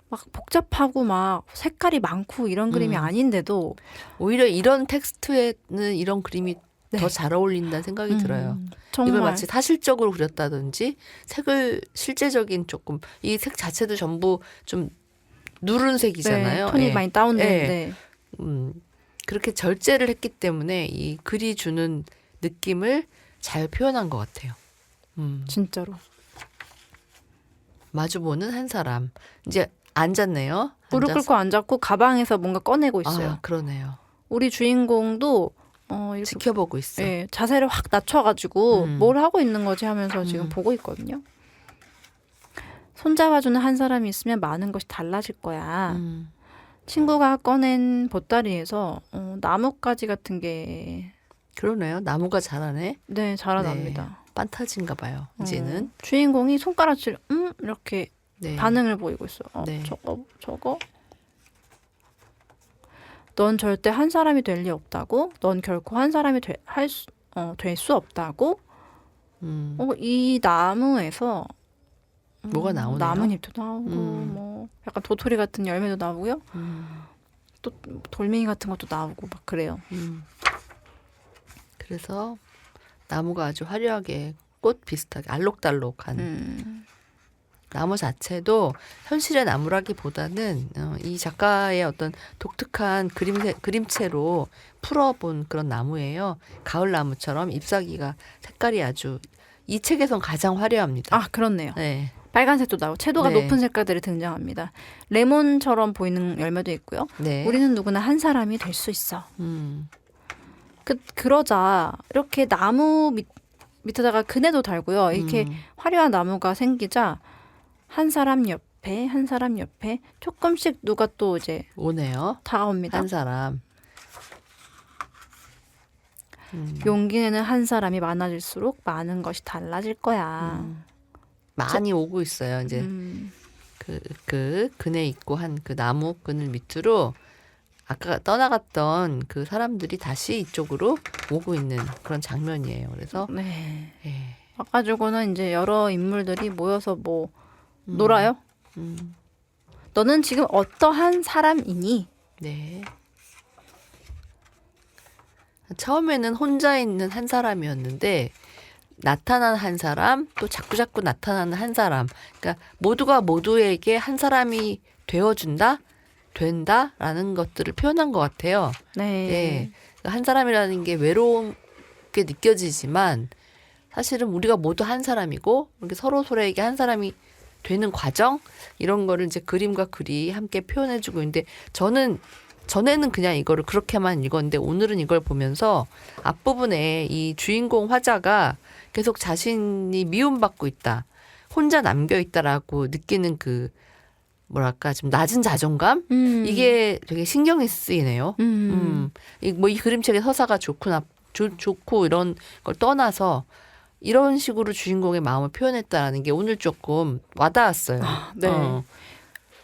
막 복잡하고 막 색깔이 많고 이런 그림이 아닌데도 오히려 이런 텍스트에는 이런 그림이 네. 더 잘 어울린다는 생각이 들어요. 정말 이걸 마치 사실적으로 그렸다든지 색을 실제적인 조금 이 색 자체도 전부 좀 누른 색이잖아요. 네, 톤이 예. 많이 다운되는데 그렇게 절제를 했기 때문에 이 글이 주는 느낌을 잘 표현한 것 같아요. 진짜로. 마주보는 한 사람. 이제 앉았네요. 무릎 앉아서. 꿇고 앉았고 가방에서 뭔가 꺼내고 있어요. 아, 그러네요. 우리 주인공도 이렇게 지켜보고 있어. 예, 자세를 확 낮춰가지고 뭘 하고 있는 거지 하면서 지금 보고 있거든요. 손잡아주는 한 사람이 있으면 많은 것이 달라질 거야. 친구가 꺼낸 보따리에서 나뭇가지 같은 게 그러네요. 나무가 자라네. 네, 자라납니다. 판타지인가 봐요. 이제는. 주인공이 손가락질 이렇게 네. 반응을 보이고 있어요. 네. 저거. 넌 절대 한 사람이 될 리 없다고. 넌 결코 한 사람이 될 수 없다고. 이 나무에서 뭐가 나오네요. 나뭇잎도 나오고 뭐 약간 도토리 같은 열매도 나오고요. 또 돌멩이 같은 것도 나오고 막 그래요. 그래서 나무가 아주 화려하게 꽃 비슷하게 알록달록한 나무 자체도 현실의 나무라기보다는 이 작가의 어떤 독특한 그림체로 풀어본 그런 나무예요. 가을 나무처럼 잎사귀가 색깔이 아주 이 책에선 가장 화려합니다. 아, 그렇네요. 네. 빨간색도 나오고 채도가 네. 높은 색깔들이 등장합니다. 레몬처럼 보이는 열매도 있고요. 네. 우리는 누구나 한 사람이 될 수 있어. 음. 그러자 이렇게 나무 밑에다가 그네도 달고요. 이렇게 화려한 나무가 생기자 한 사람 옆에 조금씩 누가 또 이제 오네요. 다가옵니다. 한 사람. 용기내는 한 사람이 많아질수록 많은 것이 달라질 거야. 많이 오고 있어요. 이제 그 그네 있고 한 그 나무 그늘 밑으로 아까 떠나갔던 그 사람들이 다시 이쪽으로 오고 있는 그런 장면이에요. 그래서 네. 예. 와가지고는 이제 여러 인물들이 모여서 뭐 놀아요. 너는 지금 어떠한 사람이니? 네. 처음에는 혼자 있는 한 사람이었는데 나타난 한 사람 또 자꾸자꾸 나타나는 한 사람. 그러니까 모두가 모두에게 한 사람이 되어준다, 된다라는 것들을 표현한 것 같아요. 네. 예. 한 사람이라는 게 외롭게 느껴지지만 사실은 우리가 모두 한 사람이고 이렇게 서로에게 한 사람이 되는 과정 이런 거를 이제 그림과 글이 함께 표현해주고 있는데 저는 전에는 그냥 이거를 그렇게만 읽었는데 오늘은 이걸 보면서 앞부분에 이 주인공 화자가 계속 자신이 미움받고 있다, 혼자 남겨 있다라고 느끼는 그 뭐랄까 좀 낮은 자존감 이게 되게 신경이 쓰이네요. 이 그림책의 서사가 좋고 이런 걸 떠나서 이런 식으로 주인공의 마음을 표현했다라는 게 오늘 조금 와닿았어요. 네.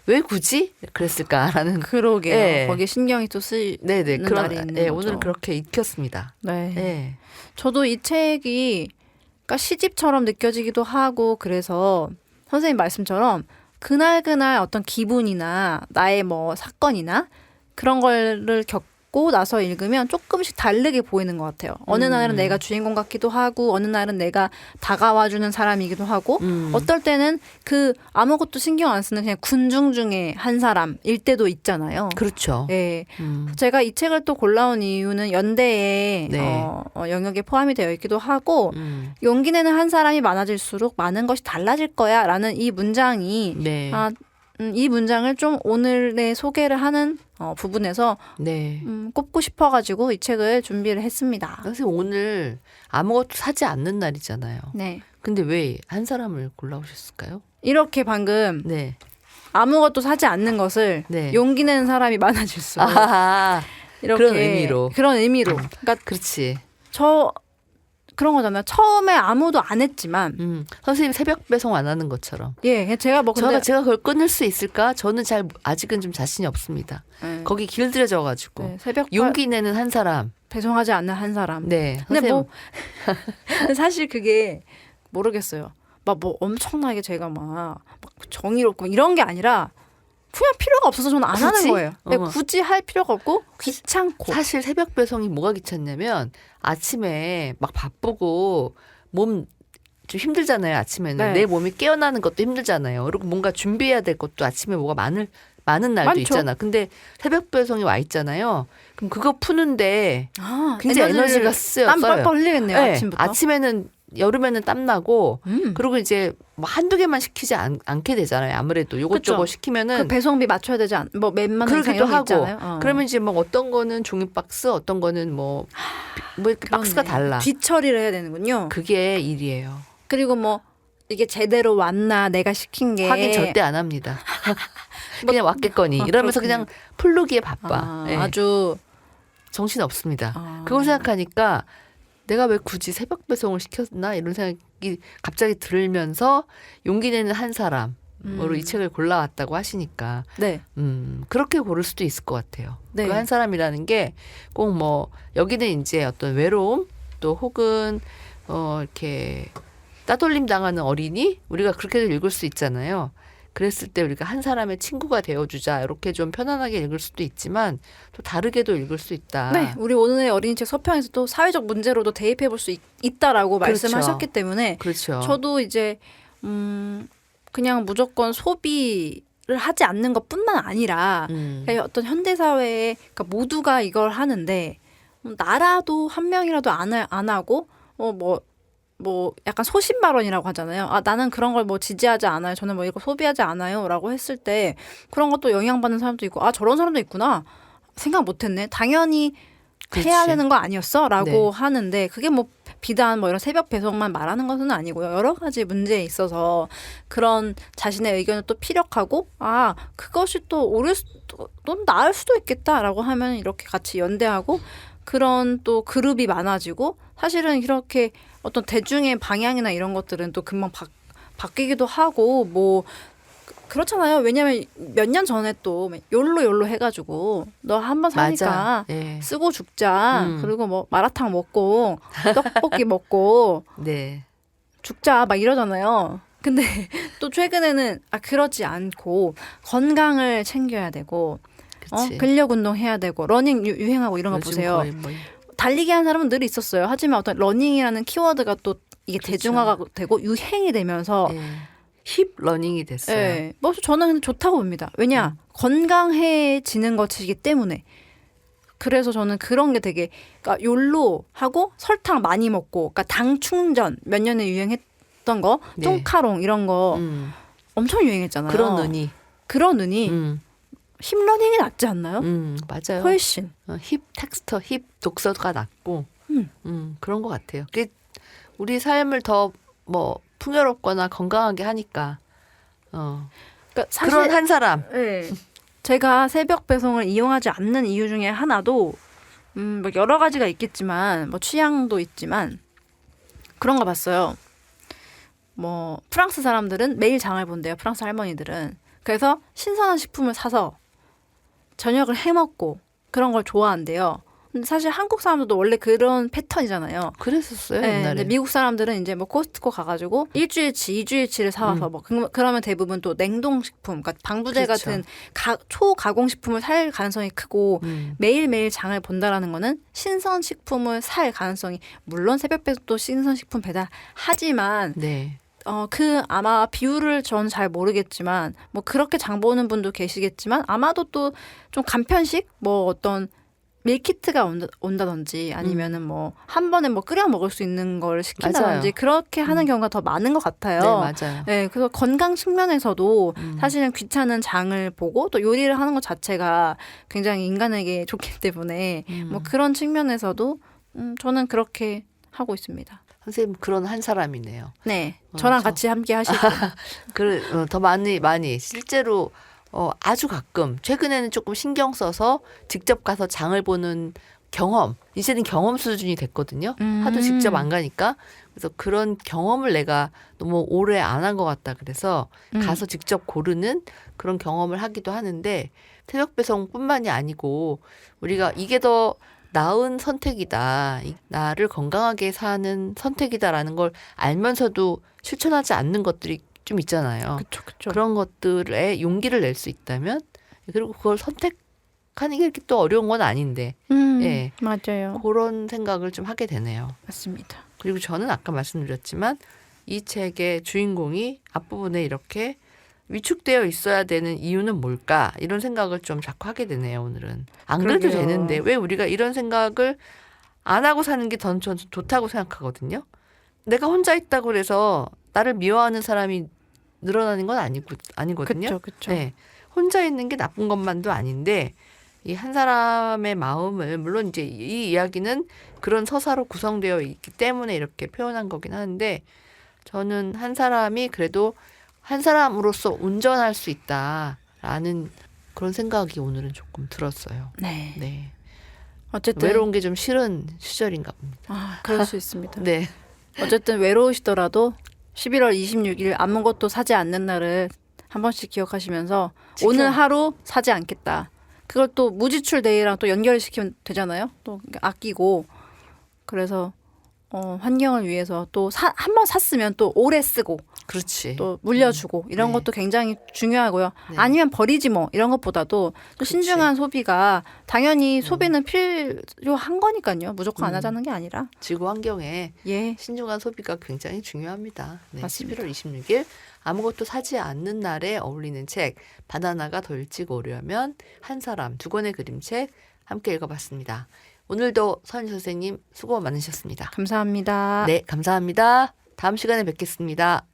왜 굳이 그랬을까라는 그러게요. 네. 거기에 신경이 또 쓰이는 네네 날이 있는 거죠. 오늘 그렇게 익혔습니다. 네. 네. 저도 이 책이 그러니까 시집처럼 느껴지기도 하고 그래서 선생님 말씀처럼 그날 어떤 기분이나 나의 뭐 사건이나 그런 거를 겪고 나서 읽으면 조금씩 다르게 보이는 것 같아요. 어느 날은 내가 주인공 같기도 하고 어느 날은 내가 다가와주는 사람이기도 하고 어떨 때는 그 아무것도 신경 안 쓰는 그냥 군중 중에 한 사람일 때도 있잖아요. 그렇죠. 네. 제가 이 책을 또 골라온 이유는 연대의 네. 영역에 포함이 되어 있기도 하고 용기 내는 한 사람이 많아질수록 많은 것이 달라질 거야 라는 이 문장이 네. 이 문장을 좀 오늘의 소개를 하는 부분에서 네. 꼽고 싶어가지고 이 책을 준비를 했습니다. 선생님 오늘 아무것도 사지 않는 날이잖아요. 네. 근데 왜 한 사람을 골라오셨을까요? 이렇게 방금 네. 아무것도 사지 않는 것을 네. 용기 내는 사람이 많아질수록 아하. 이렇게 그런 의미로. 그러니까 그렇지. 그런 거잖아요. 처음에 아무도 안 했지만 선생님 새벽 배송 안 하는 것처럼. 예, 제가 뭐 근데 제가 그걸 끊을 수 있을까? 저는 아직은 좀 자신이 없습니다. 네. 거기 길들여져가지고 네, 새벽 용기 내는 한 사람. 배송하지 않는 한 사람. 네. 근데 선생님. 뭐 근데 사실 그게 모르겠어요. 막 뭐 엄청나게 제가 막 정의롭고 이런 게 아니라 그냥 필요가 없어서 저는 안 하는 굳이? 거예요. 네, 굳이 할 필요가 없고 귀찮고. 사실 새벽 배송이 뭐가 귀찮냐면 아침에 막 바쁘고 몸 좀 힘들잖아요. 아침에는 네. 내 몸이 깨어나는 것도 힘들잖아요. 그리고 뭔가 준비해야 될 것도 아침에 뭐가 많은 날도 많죠. 있잖아. 근데 새벽 배송이 와 있잖아요. 그럼 그거 푸는데 굉장히 에너지를 에너지가 써요. 땀 뻘뻘 흘리겠네요. 네, 아침부터. 아침에는 여름에는 땀 나고 그리고 이제 뭐 한두 개만 시키지 않게 되잖아요. 아무래도 요것저것 그쵸. 시키면은 그 배송비 맞춰야 되지 않? 뭐 몇만 원 이상 그러기도 이런 거 하고 있잖아요. 그러면 이제 뭐 어떤 거는 종이 박스 어떤 거는 뭐 이렇게 박스가 달라. 뒤처리를 해야 되는군요. 그게 일이에요. 그리고 뭐 이게 제대로 왔나 내가 시킨 게 확인 절대 안 합니다. 그냥 왔겠거니 이러면서 그렇군요. 그냥 풀르기에 바빠. 아, 예. 아주 정신 없습니다. 아. 그걸 생각하니까 내가 왜 굳이 새벽 배송을 시켰나 이런 생각이 갑자기 들면서 용기 내는 한 사람으로 이 책을 골라왔다고 하시니까 네. 그렇게 고를 수도 있을 것 같아요. 네. 그 한 사람이라는 게 꼭 뭐 여기는 이제 어떤 외로움 또 혹은 이렇게 따돌림 당하는 어린이 우리가 그렇게도 읽을 수 있잖아요. 그랬을 때 우리가 한 사람의 친구가 되어주자 이렇게 좀 편안하게 읽을 수도 있지만 또 다르게도 읽을 수 있다. 네, 우리 오늘의 어린이책 서평에서 또 사회적 문제로도 대입해 볼 수 있다라고 그렇죠. 말씀하셨기 때문에 그렇죠. 저도 이제 그냥 무조건 소비를 하지 않는 것뿐만 아니라 그러니까 어떤 현대 사회에 그러니까 모두가 이걸 하는데 나라도 한 명이라도 안 하고 뭐 약간 소신 발언이라고 하잖아요. 아, 나는 그런 걸 뭐 지지하지 않아요. 저는 뭐 이거 소비하지 않아요라고 했을 때 그런 것도 영향받는 사람도 있고 아, 저런 사람도 있구나. 생각 못 했네. 당연히 해야 그렇지. 되는 거 아니었어라고 네. 하는데 그게 뭐 비단 뭐 이런 새벽 배송만 말하는 것은 아니고요. 여러 가지 문제에 있어서 그런 자신의 의견을 또 피력하고 아, 그것이 또 나을 수도 있겠다라고 하면 이렇게 같이 연대하고 그런 또 그룹이 많아지고 사실은 이렇게 어떤 대중의 방향이나 이런 것들은 또 금방 바뀌기도 하고 뭐 그렇잖아요. 왜냐면 몇 년 전에 또 욜로 해가지고 너 한 번 사니까 맞아. 네. 쓰고 죽자. 그리고 뭐 마라탕 먹고 떡볶이 먹고 네. 죽자 막 이러잖아요. 근데 또 최근에는 그러지 않고 건강을 챙겨야 되고 그치. 근력 운동 해야 되고 러닝 유행하고 이런 거 요즘 보세요. 거의 뭐 달리기 하는 사람은 늘 있었어요. 하지만 어떤 러닝이라는 키워드가 또 이게 그렇죠. 대중화가 되고 유행이 되면서 예. 힙 러닝이 됐어요. 예, 뭐 저는 근데 좋다고 봅니다. 왜냐 건강해지는 것이기 때문에. 그래서 저는 그런 게 되게 그러니까 욜로 하고 설탕 많이 먹고 그러니까 당 충전 몇 년에 유행했던 거 네. 쫑카롱 이런 거 엄청 유행했잖아요. 그런 의니 힙러닝이 낫지 않나요? 맞아요. 훨씬. 힙 텍스터, 힙 독서가 낫고, 그런 것 같아요. 그게 우리 삶을 더 뭐 풍요롭거나 건강하게 하니까. 그러니까 사실 그런 한 사람. 네. 제가 새벽 배송을 이용하지 않는 이유 중에 하나도 뭐 여러 가지가 있겠지만 뭐 취향도 있지만 그런 거 봤어요. 뭐 프랑스 사람들은 매일 장을 본대요. 프랑스 할머니들은. 그래서 신선한 식품을 사서 저녁을 해 먹고 그런 걸 좋아한대요. 근데 사실 한국 사람들도 원래 그런 패턴이잖아요. 그랬었어요, 네, 옛날에. 근데 미국 사람들은 이제 뭐 코스트코 가가지고 일주일치, 2주일치를 사와서 뭐 그러면 대부분 또 냉동식품, 그러니까 방부제 그렇죠. 같은 초가공식품을 살 가능성이 크고 매일매일 장을 본다라는 거는 신선식품을 살 가능성이 물론 새벽 배송도 신선식품 배달하지만 네. 그 아마 비율을 전 잘 모르겠지만 뭐 그렇게 장 보는 분도 계시겠지만 아마도 또 좀 간편식 뭐 어떤 밀키트가 온다든지 아니면은 뭐 한 번에 뭐 끓여 먹을 수 있는 걸 시킨다든지 맞아요. 그렇게 하는 경우가 더 많은 것 같아요. 네, 맞아요. 네, 그래서 건강 측면에서도 사실은 귀찮은 장을 보고 또 요리를 하는 것 자체가 굉장히 인간에게 좋기 때문에 뭐 그런 측면에서도 저는 그렇게 하고 있습니다. 선생님 그런 한 사람이네요. 네, 저랑 저- 같이 함께 하시고. 더 많이 실제로 아주 가끔 최근에는 조금 신경 써서 직접 가서 장을 보는 경험 이제는 경험 수준이 됐거든요. 하도 직접 안 가니까 그래서 그런 경험을 내가 너무 오래 안 한 것 같다 그래서 가서 직접 고르는 그런 경험을 하기도 하는데 새벽 배송뿐만이 아니고 우리가 이게 더 나은 선택이다. 나를 건강하게 사는 선택이다라는 걸 알면서도 실천하지 않는 것들이 좀 있잖아요. 그렇죠. 그런 것들에 용기를 낼 수 있다면 그리고 그걸 선택하는 게 이렇게 또 어려운 건 아닌데 예. 맞아요. 그런 생각을 좀 하게 되네요. 맞습니다. 그리고 저는 아까 말씀드렸지만 이 책의 주인공이 앞부분에 이렇게 위축되어 있어야 되는 이유는 뭘까 이런 생각을 좀 자꾸 하게 되네요. 오늘은 안 그래도 그러게요. 되는데 왜 우리가 이런 생각을 안 하고 사는 게 전 좋다고 생각하거든요. 내가 혼자 있다고 그래서 나를 미워하는 사람이 늘어나는 건 아니거든요. 그렇죠. 네. 혼자 있는 게 나쁜 것만도 아닌데 이 한 사람의 마음을 물론 이제 이 이야기는 그런 서사로 구성되어 있기 때문에 이렇게 표현한 거긴 하는데 저는 한 사람이 그래도 한 사람으로서 운전할 수 있다. 라는 그런 생각이 오늘은 조금 들었어요. 네. 네. 어쨌든 외로운 게 좀 싫은 시절인가 봅니다. 그럴 수 있습니다. 네. 어쨌든 외로우시더라도 11월 26일 아무것도 사지 않는 날을 한 번씩 기억하시면서 오늘 하루 사지 않겠다. 그걸 또 무지출 데이랑 또 연결시키면 되잖아요. 또 아끼고 그래서 환경을 위해서 또 한 번 샀으면 또 오래 쓰고 그렇지. 또 물려주고 이런 네. 것도 굉장히 중요하고요. 네. 아니면 버리지 뭐 이런 것보다도 또 그렇지. 신중한 소비가 당연히 소비는 필요한 거니까요. 무조건 안 하자는 게 아니라. 지구 환경에 예. 신중한 소비가 굉장히 중요합니다. 네, 맞습니다. 11월 26일 아무것도 사지 않는 날에 어울리는 책 바나나가 더 일찍 오려면 한 사람 두 권의 그림책 함께 읽어봤습니다. 오늘도 서은희 선생님 수고 많으셨습니다. 감사합니다. 네, 감사합니다. 다음 시간에 뵙겠습니다.